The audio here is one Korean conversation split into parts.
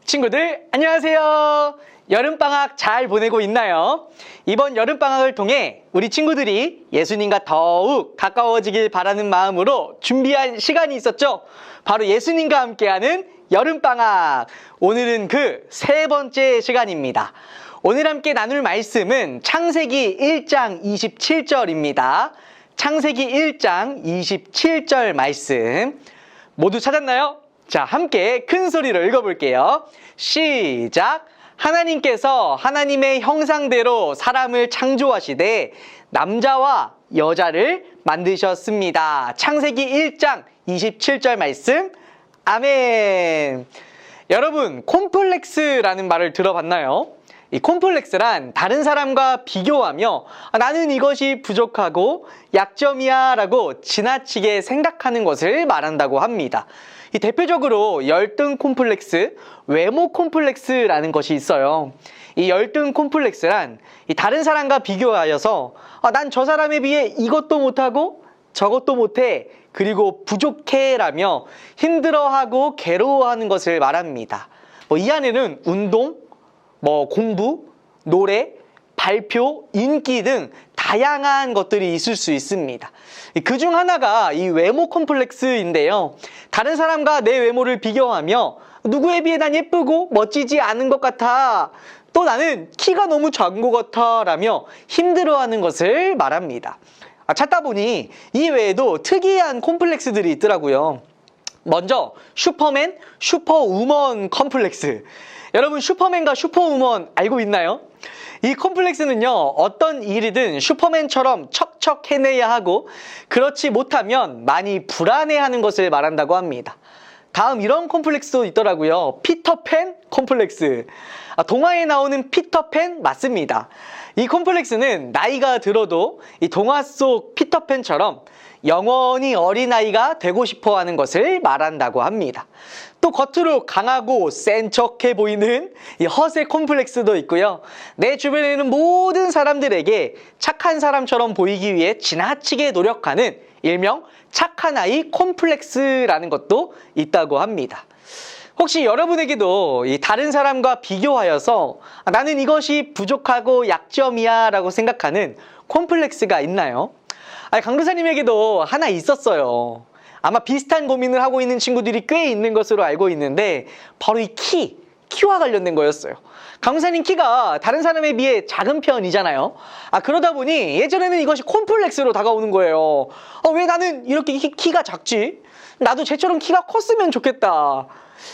친구들 안녕하세요. 여름방학 잘 보내고 있나요? 이번 여름방학을 통해 우리 친구들이 예수님과 더욱 가까워지길 바라는 마음으로 준비한 시간이 있었죠. 바로 예수님과 함께하는 여름방학. 오늘은 그 세 번째 시간입니다. 오늘 함께 나눌 말씀은 창세기 1장 27절입니다. 창세기 1장 27절 말씀 모두 찾았나요? 자, 함께 큰 소리로 읽어볼게요. 시작! 하나님께서 하나님의 형상대로 사람을 창조하시되 남자와 여자를 만드셨습니다. 창세기 1장 27절 말씀. 아멘. 여러분, 콤플렉스라는 말을 들어봤나요? 이 콤플렉스란 다른 사람과 비교하며 나는 이것이 부족하고 약점이야 라고 지나치게 생각하는 것을 말한다고 합니다. 이 대표적으로 열등 콤플렉스, 외모 콤플렉스라는 것이 있어요. 이 열등 콤플렉스란 이 다른 사람과 비교하여서 난 저 사람에 비해 이것도 못하고 저것도 못해 그리고 부족해 라며 힘들어하고 괴로워하는 것을 말합니다. 이 안에는 운동, 공부, 노래, 발표, 인기 등 다양한 것들이 있을 수 있습니다. 그중 하나가 이 외모 콤플렉스인데요. 다른 사람과 내 외모를 비교하며 누구에 비해 난 예쁘고 멋지지 않은 것 같아. 또 나는 키가 너무 작은 것 같아 라며 힘들어하는 것을 말합니다. 찾다 보니 이 외에도 특이한 콤플렉스들이 있더라고요. 먼저 슈퍼맨, 슈퍼우먼 컴플렉스. 여러분, 슈퍼맨과 슈퍼우먼 알고 있나요? 이 콤플렉스는요, 어떤 일이든 슈퍼맨처럼 척척 해내야 하고 그렇지 못하면 많이 불안해하는 것을 말한다고 합니다. 다음 이런 콤플렉스도 있더라고요. 피터팬 콤플렉스. 동화에 나오는 피터팬 맞습니다. 이 콤플렉스는 나이가 들어도 이 동화 속 피터팬처럼 영원히 어린아이가 되고 싶어 하는 것을 말한다고 합니다. 또 겉으로 강하고 센 척해 보이는 이 허세 콤플렉스도 있고요. 내 주변에 있는 모든 사람들에게 착한 사람처럼 보이기 위해 지나치게 노력하는 일명 착한 아이 콤플렉스라는 것도 있다고 합니다. 혹시 여러분에게도 이 다른 사람과 비교하여서 나는 이것이 부족하고 약점이야 라고 생각하는 콤플렉스가 있나요? 강도사님에게도 하나 있었어요. 아마 비슷한 고민을 하고 있는 친구들이 꽤 있는 것으로 알고 있는데 바로 이 키와 관련된 거였어요. 강도사님 키가 다른 사람에 비해 작은 편이잖아요. 그러다 보니 예전에는 이것이 콤플렉스로 다가오는 거예요. 왜 나는 이렇게 키가 작지? 나도 쟤처럼 키가 컸으면 좋겠다.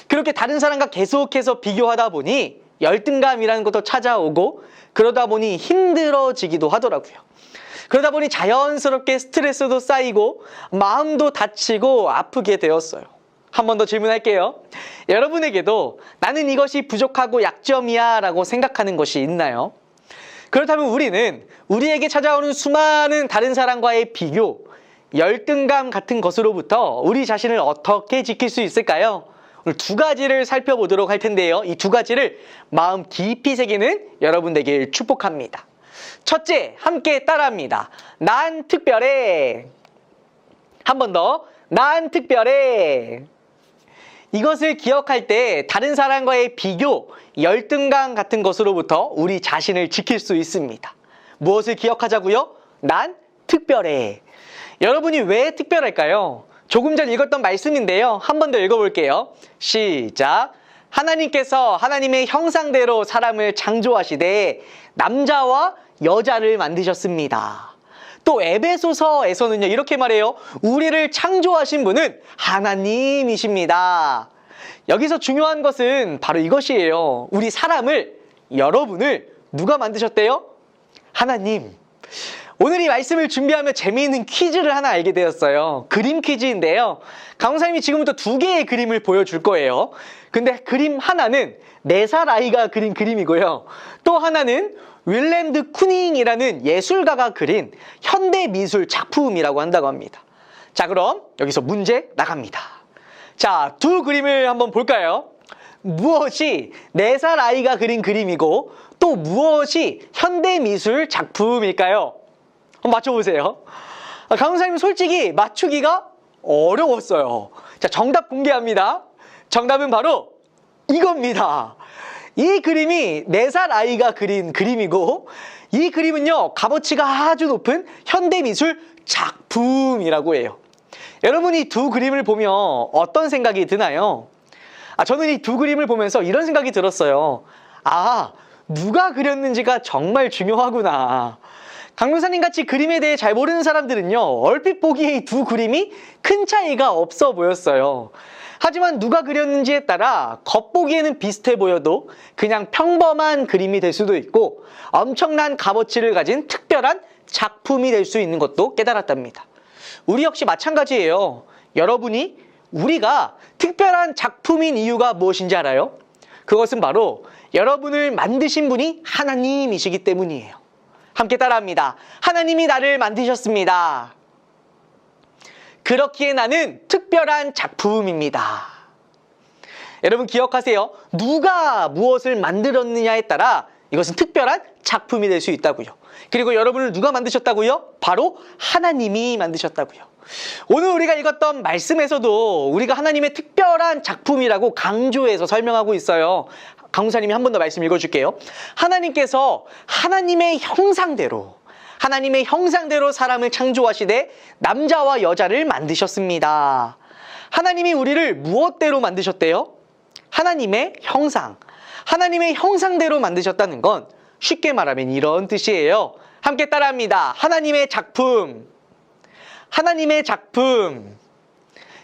그렇게 다른 사람과 계속해서 비교하다 보니 열등감이라는 것도 찾아오고 그러다 보니 힘들어지기도 하더라고요. 그러다 보니 자연스럽게 스트레스도 쌓이고 마음도 다치고 아프게 되었어요. 한 번 더 질문할게요. 여러분에게도 나는 이것이 부족하고 약점이야 라고 생각하는 것이 있나요? 그렇다면 우리는 우리에게 찾아오는 수많은 다른 사람과의 비교, 열등감 같은 것으로부터 우리 자신을 어떻게 지킬 수 있을까요? 오늘 두 가지를 살펴보도록 할 텐데요. 이 두 가지를 마음 깊이 새기는 여러분 되길 축복합니다. 첫째, 함께 따라합니다. 난 특별해. 한 번 더. 난 특별해. 이것을 기억할 때 다른 사람과의 비교, 열등감 같은 것으로부터 우리 자신을 지킬 수 있습니다. 무엇을 기억하자고요? 난 특별해. 여러분이 왜 특별할까요? 조금 전 읽었던 말씀인데요. 한 번 더 읽어볼게요. 시작. 하나님께서 하나님의 형상대로 사람을 창조하시되 남자와 여자를 만드셨습니다. 또 에베소서에서는요, 이렇게 말해요. 우리를 창조하신 분은 하나님이십니다. 여기서 중요한 것은 바로 이것이에요. 우리 사람을, 여러분을 누가 만드셨대요? 하나님. 오늘 이 말씀을 준비하며 재미있는 퀴즈를 하나 알게 되었어요. 그림 퀴즈인데요. 강사님이 지금부터 두 개의 그림을 보여줄 거예요. 근데 그림 하나는 4살 아이가 그린 그림이고요. 또 하나는 윌렘드 쿠닝이라는 예술가가 그린 현대미술 작품이라고 한다고 합니다. 자, 그럼 여기서 문제 나갑니다. 자, 두 그림을 한번 볼까요? 무엇이 4살 아이가 그린 그림이고 또 무엇이 현대미술 작품일까요? 한번 맞춰보세요. 강사님 솔직히 맞추기가 어려웠어요. 자, 정답 공개합니다. 정답은 바로 이겁니다. 이 그림이 4살 아이가 그린 그림이고 이 그림은요 값어치가 아주 높은 현대미술 작품이라고 해요. 여러분 이 두 그림을 보면 어떤 생각이 드나요? 저는 이 두 그림을 보면서 이런 생각이 들었어요. 누가 그렸는지가 정말 중요하구나. 강도사님 같이 그림에 대해 잘 모르는 사람들은요 얼핏 보기에 이 두 그림이 큰 차이가 없어 보였어요. 하지만 누가 그렸는지에 따라 겉보기에는 비슷해 보여도 그냥 평범한 그림이 될 수도 있고 엄청난 값어치를 가진 특별한 작품이 될 수 있는 것도 깨달았답니다. 우리 역시 마찬가지예요. 여러분이 우리가 특별한 작품인 이유가 무엇인지 알아요? 그것은 바로 여러분을 만드신 분이 하나님이시기 때문이에요. 함께 따라합니다. 하나님이 나를 만드셨습니다. 그렇기에 나는 특별한 작품입니다. 여러분 기억하세요. 누가 무엇을 만들었느냐에 따라 이것은 특별한 작품이 될 수 있다고요. 그리고 여러분을 누가 만드셨다고요? 바로 하나님이 만드셨다고요. 오늘 우리가 읽었던 말씀에서도 우리가 하나님의 특별한 작품이라고 강조해서 설명하고 있어요. 강무사님이 한 번 더 말씀 읽어줄게요. 하나님께서 하나님의 형상대로 사람을 창조하시되 남자와 여자를 만드셨습니다. 하나님이 우리를 무엇대로 만드셨대요? 하나님의 형상대로 만드셨다는 건 쉽게 말하면 이런 뜻이에요. 함께 따라합니다. 하나님의 작품.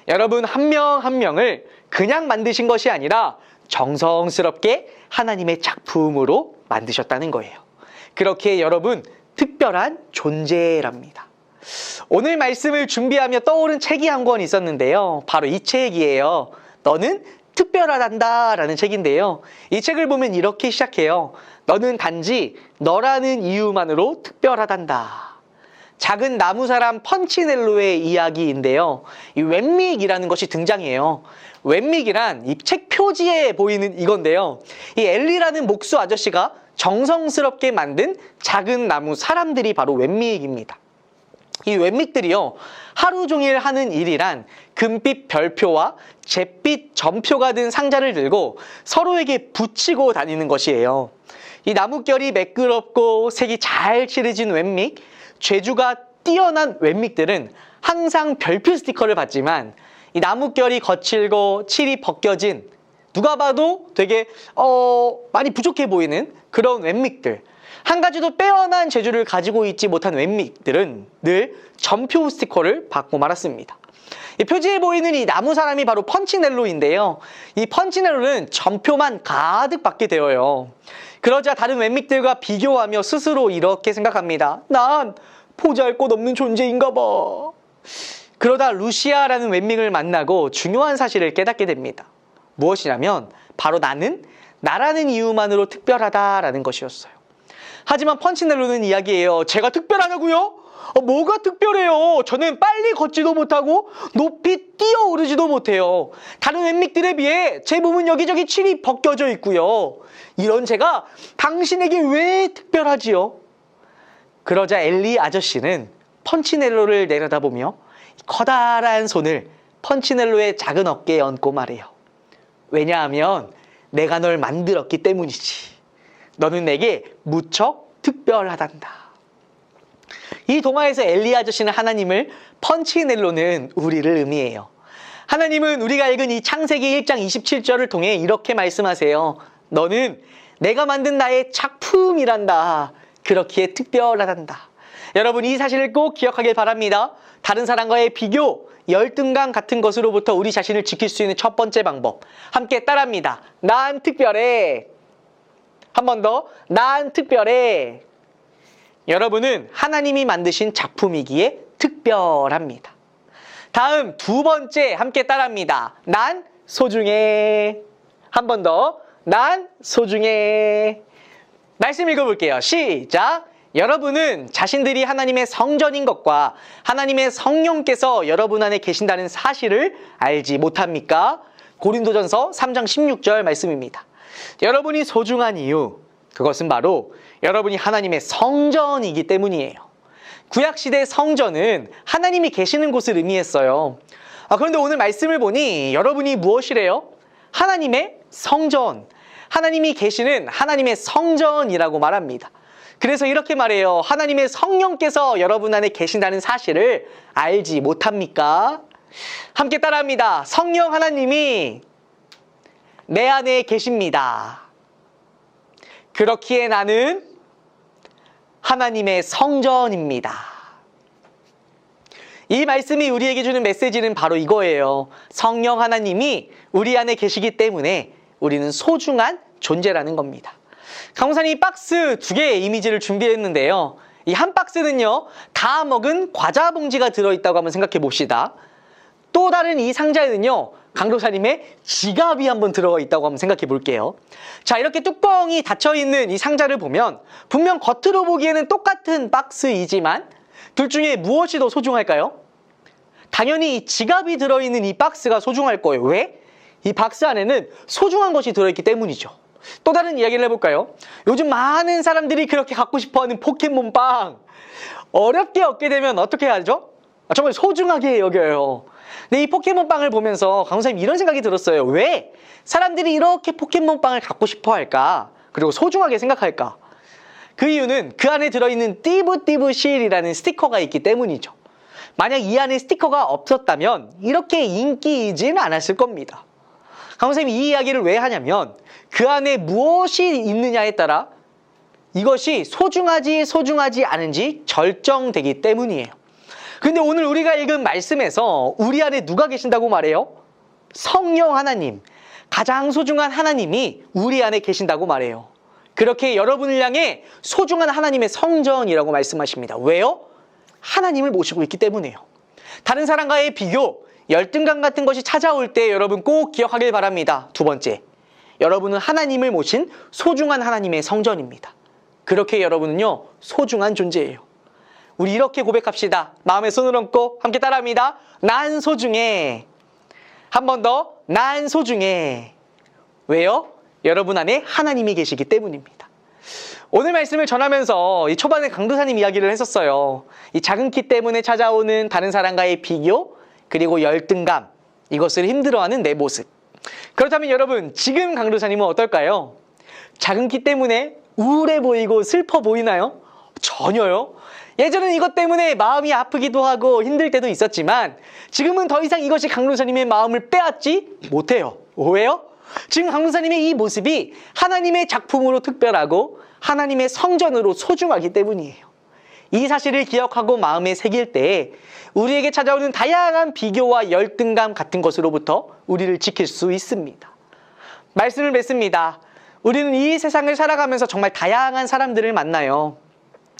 여러분 한 명 한 명을 그냥 만드신 것이 아니라 정성스럽게 하나님의 작품으로 만드셨다는 거예요. 그렇게 여러분 특별한 존재랍니다. 오늘 말씀을 준비하며 떠오른 책이 한 권 있었는데요. 바로 이 책이에요. 너는 특별하단다 라는 책인데요. 이 책을 보면 이렇게 시작해요. 너는 단지 너라는 이유만으로 특별하단다. 작은 나무 사람 펀치넬로의 이야기인데요. 이 웬믹이라는 것이 등장해요. 웬믹이란 이 책 표지에 보이는 이건데요. 이 엘리라는 목수 아저씨가 정성스럽게 만든 작은 나무 사람들이 바로 웬믹입니다. 이 웬믹들이요. 하루 종일 하는 일이란 금빛 별표와 잿빛 점표가 든 상자를 들고 서로에게 붙이고 다니는 것이에요. 이 나뭇결이 매끄럽고 색이 잘 칠해진 웬믹, 재주가 뛰어난 웬믹들은 항상 별표 스티커를 받지만 이 나뭇결이 거칠고 칠이 벗겨진 누가 봐도 되게 많이 부족해 보이는 그런 웬믹들, 한 가지도 빼어난 재주를 가지고 있지 못한 웬믹들은 늘 점표 스티커를 받고 말았습니다. 이 표지에 보이는 이 나무 사람이 바로 펀치넬로인데요. 이 펀치넬로는 점표만 가득 받게 되어요. 그러자 다른 웬믹들과 비교하며 스스로 이렇게 생각합니다. 난 보잘것없는 존재인가 봐. 그러다 루시아라는 웬믹을 만나고 중요한 사실을 깨닫게 됩니다. 무엇이냐면 바로 나는 나라는 이유만으로 특별하다라는 것이었어요. 하지만 펀치넬로는 이야기해요. 제가 특별하냐고요? 뭐가 특별해요? 저는 빨리 걷지도 못하고 높이 뛰어오르지도 못해요. 다른 웬믹들에 비해 제 몸은 여기저기 칠이 벗겨져 있고요. 이런 제가 당신에게 왜 특별하지요? 그러자 엘리 아저씨는 펀치넬로를 내려다보며 커다란 손을 펀치넬로의 작은 어깨에 얹고 말해요. 왜냐하면 내가 널 만들었기 때문이지. 너는 내게 무척 특별하단다. 이 동화에서 엘리 아저씨는 하나님을, 펀치넬로는 우리를 의미해요. 하나님은 우리가 읽은 이 창세기 1장 27절을 통해 이렇게 말씀하세요. 너는 내가 만든 나의 작품이란다. 그렇기에 특별하단다. 여러분 이 사실을 꼭 기억하길 바랍니다. 다른 사람과의 비교, 열등감 같은 것으로부터 우리 자신을 지킬 수 있는 첫 번째 방법. 함께 따라합니다. 난 특별해. 한 번 더. 난 특별해. 여러분은 하나님이 만드신 작품이기에 특별합니다. 다음 두 번째 함께 따라합니다. 난 소중해. 한 번 더. 난 소중해. 말씀 읽어볼게요. 시작. 여러분은 자신들이 하나님의 성전인 것과 하나님의 성령께서 여러분 안에 계신다는 사실을 알지 못합니까? 고린도전서 3장 16절 말씀입니다. 여러분이 소중한 이유, 그것은 바로 여러분이 하나님의 성전이기 때문이에요. 구약시대 성전은 하나님이 계시는 곳을 의미했어요. 그런데 오늘 말씀을 보니 여러분이 무엇이래요? 하나님의 성전, 하나님이 계시는 하나님의 성전이라고 말합니다. 그래서 이렇게 말해요. 하나님의 성령께서 여러분 안에 계신다는 사실을 알지 못합니까? 함께 따라합니다. 성령 하나님이 내 안에 계십니다. 그렇기에 나는 하나님의 성전입니다. 이 말씀이 우리에게 주는 메시지는 바로 이거예요. 성령 하나님이 우리 안에 계시기 때문에 우리는 소중한 존재라는 겁니다. 강호사님이 박스 2개의 이미지를 준비했는데요. 이 한 박스는요, 다 먹은 과자 봉지가 들어있다고 한번 생각해 봅시다. 또 다른 이 상자에는요, 강도사님의 지갑이 한번 들어가 있다고 한번 생각해 볼게요. 자, 이렇게 뚜껑이 닫혀있는 이 상자를 보면 분명 겉으로 보기에는 똑같은 박스이지만 둘 중에 무엇이 더 소중할까요? 당연히 이 지갑이 들어있는 이 박스가 소중할 거예요. 왜? 이 박스 안에는 소중한 것이 들어있기 때문이죠. 또 다른 이야기를 해볼까요? 요즘 많은 사람들이 그렇게 갖고 싶어하는 포켓몬빵, 어렵게 얻게 되면 어떻게 하죠? 정말 소중하게 여겨요. 근데 이 포켓몬빵을 보면서 강사님 이런 생각이 들었어요. 왜 사람들이 이렇게 포켓몬빵을 갖고 싶어 할까? 그리고 소중하게 생각할까? 그 이유는 그 안에 들어있는 띠부띠부 실이라는 스티커가 있기 때문이죠. 만약 이 안에 스티커가 없었다면 이렇게 인기이진 않았을 겁니다. 강사님이 이 이야기를 왜 하냐면 그 안에 무엇이 있느냐에 따라 이것이 소중하지 않은지 결정되기 때문이에요. 근데 오늘 우리가 읽은 말씀에서 우리 안에 누가 계신다고 말해요? 성령 하나님, 가장 소중한 하나님이 우리 안에 계신다고 말해요. 그렇게 여러분을 향해 소중한 하나님의 성전이라고 말씀하십니다. 왜요? 하나님을 모시고 있기 때문이에요. 다른 사람과의 비교, 열등감 같은 것이 찾아올 때 여러분 꼭 기억하길 바랍니다. 두 번째, 여러분은 하나님을 모신 소중한 하나님의 성전입니다. 그렇게 여러분은요, 소중한 존재예요. 우리 이렇게 고백합시다. 마음에 손을 얹고 함께 따라합니다. 난 소중해. 한 번 더, 난 소중해. 왜요? 여러분 안에 하나님이 계시기 때문입니다. 오늘 말씀을 전하면서 이 초반에 강도사님 이야기를 했었어요. 이 작은 키 때문에 찾아오는 다른 사람과의 비교, 그리고 열등감, 이것을 힘들어하는 내 모습. 그렇다면 여러분, 지금 강도사님은 어떨까요? 작은 키 때문에 우울해 보이고 슬퍼 보이나요? 전혀요. 예전엔 이것 때문에 마음이 아프기도 하고 힘들 때도 있었지만 지금은 더 이상 이것이 강도사님의 마음을 빼앗지 못해요. 왜요? 지금 강도사님의 이 모습이 하나님의 작품으로 특별하고 하나님의 성전으로 소중하기 때문이에요. 이 사실을 기억하고 마음에 새길 때 우리에게 찾아오는 다양한 비교와 열등감 같은 것으로부터 우리를 지킬 수 있습니다. 말씀을 맺습니다. 우리는 이 세상을 살아가면서 정말 다양한 사람들을 만나요.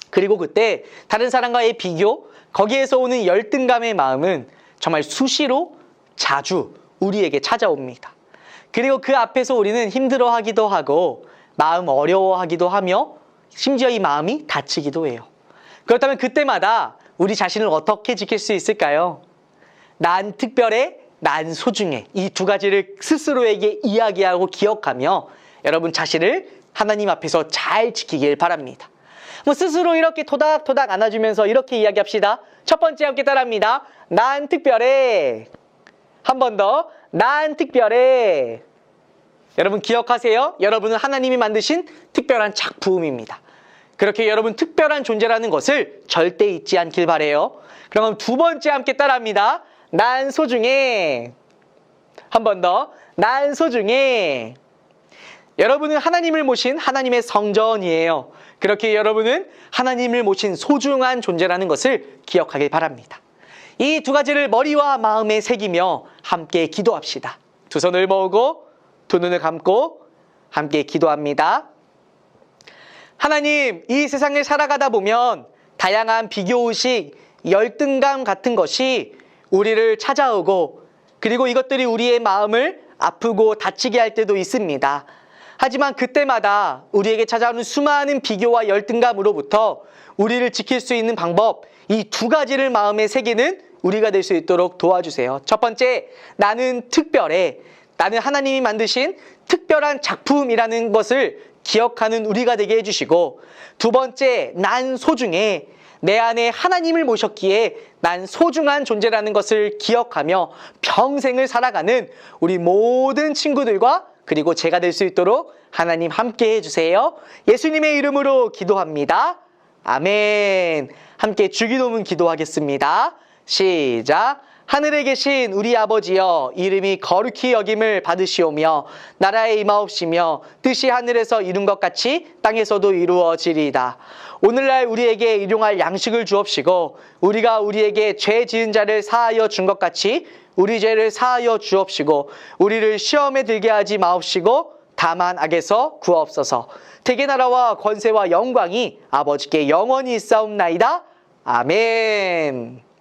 그리고 그때 다른 사람과의 비교, 거기에서 오는 열등감의 마음은 정말 수시로 자주 우리에게 찾아옵니다. 그리고 그 앞에서 우리는 힘들어하기도 하고 마음 어려워하기도 하며 심지어 이 마음이 다치기도 해요. 그렇다면 그때마다 우리 자신을 어떻게 지킬 수 있을까요? 난 특별해, 난 소중해. 이 두 가지를 스스로에게 이야기하고 기억하며 여러분 자신을 하나님 앞에서 잘 지키길 바랍니다. 스스로 이렇게 토닥토닥 안아주면서 이렇게 이야기합시다. 첫 번째 함께 따라합니다. 난 특별해. 한 번 더. 난 특별해. 여러분 기억하세요. 여러분은 하나님이 만드신 특별한 작품입니다. 그렇게 여러분 특별한 존재라는 것을 절대 잊지 않길 바래요. 그럼 두 번째 함께 따라합니다. 난 소중해. 한 번 더. 난 소중해. 여러분은 하나님을 모신 하나님의 성전이에요. 그렇게 여러분은 하나님을 모신 소중한 존재라는 것을 기억하길 바랍니다. 이 두 가지를 머리와 마음에 새기며 함께 기도합시다. 두 손을 모으고 두 눈을 감고 함께 기도합니다. 하나님, 이 세상을 살아가다 보면 다양한 비교의식, 열등감 같은 것이 우리를 찾아오고 그리고 이것들이 우리의 마음을 아프고 다치게 할 때도 있습니다. 하지만 그때마다 우리에게 찾아오는 수많은 비교와 열등감으로부터 우리를 지킬 수 있는 방법, 이 두 가지를 마음에 새기는 우리가 될 수 있도록 도와주세요. 첫 번째, 나는 특별해. 나는 하나님이 만드신 특별한 작품이라는 것을 기억하는 우리가 되게 해주시고, 두 번째, 난 소중해. 내 안에 하나님을 모셨기에 난 소중한 존재라는 것을 기억하며 평생을 살아가는 우리 모든 친구들과 그리고 제가 될 수 있도록 하나님 함께 해주세요. 예수님의 이름으로 기도합니다. 아멘. 함께 주기도문 기도하겠습니다. 시작. 하늘에 계신 우리 아버지여, 이름이 거룩히 여김을 받으시오며 나라에 임하옵시며 뜻이 하늘에서 이룬 것 같이 땅에서도 이루어지리이다. 오늘날 우리에게 일용할 양식을 주옵시고 우리가 우리에게 죄 지은 자를 사하여 준 것 같이 우리 죄를 사하여 주옵시고 우리를 시험에 들게 하지 마옵시고 다만 악에서 구하옵소서. 대개 나라와 권세와 영광이 아버지께 영원히 있사옵나이다. 아멘.